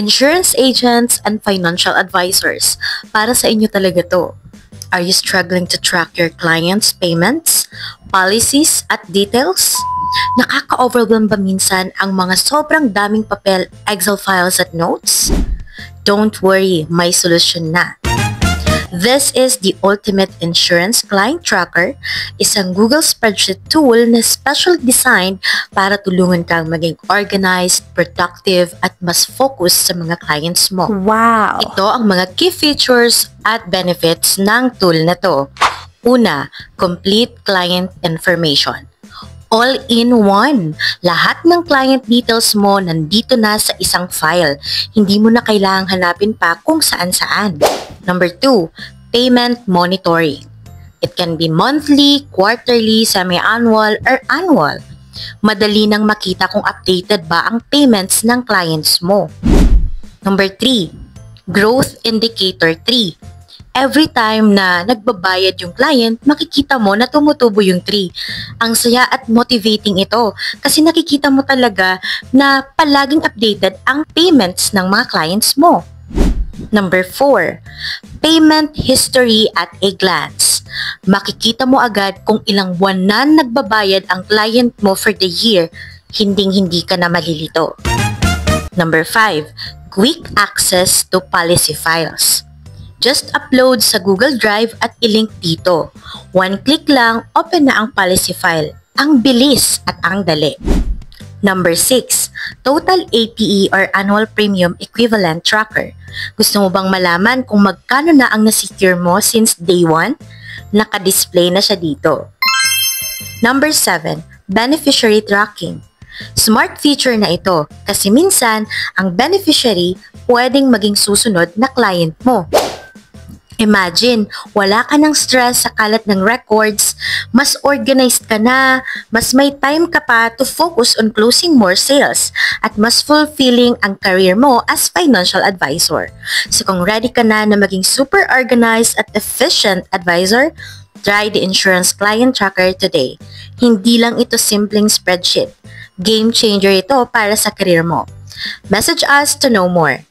Insurance agents and financial advisors, para sa inyo talaga to. Are you struggling to track your clients' payments, policies, at details? Nakaka-overwhelm ba minsan ang mga sobrang daming papel, Excel files at notes? Don't worry, may solusyon na. This is the Ultimate Insurance Client Tracker, isang Google spreadsheet tool na specially designed para tulungan kang maging organized, productive, at mas focus sa mga clients mo. Wow! Ito ang mga key features at benefits ng tool na to. Una, complete client information. All-in-one. Lahat ng client details mo nandito na sa isang file. Hindi mo na kailangang hanapin pa kung saan-saan. Number 2, payment monitoring. It can be monthly, quarterly, semi-annual, or annual. Madali nang makita kung updated ba ang payments ng clients mo. Number 3, growth indicator 3. Every time na nagbabayad yung client, makikita mo na tumutubo yung tree. Ang saya at motivating ito kasi nakikita mo talaga na palaging updated ang payments ng mga clients mo. Number 4, payment history at a glance. Makikita mo agad kung ilang buwan na nagbabayad ang client mo for the year, hinding-hindi ka na malilito. Number 5, quick access to policy files. Just upload sa Google Drive at ilink dito. One click lang, open na ang policy file. Ang bilis at ang dali. Number 6, Total APE or Annual Premium Equivalent Tracker. Gusto mo bang malaman kung magkano na ang nasecure mo since day 1? Naka-display na siya dito. Number 7, Beneficiary Tracking. Smart feature na ito kasi minsan ang beneficiary pwedeng maging susunod na client mo. Imagine, wala ka ng stress sa kalat ng records, mas organized ka na, mas may time ka pa to focus on closing more sales, at mas fulfilling ang career mo as financial advisor. So kung ready ka na maging super organized at efficient advisor, try the Insurance Client Tracker today. Hindi lang ito simpleng spreadsheet. Game changer ito para sa career mo. Message us to know more.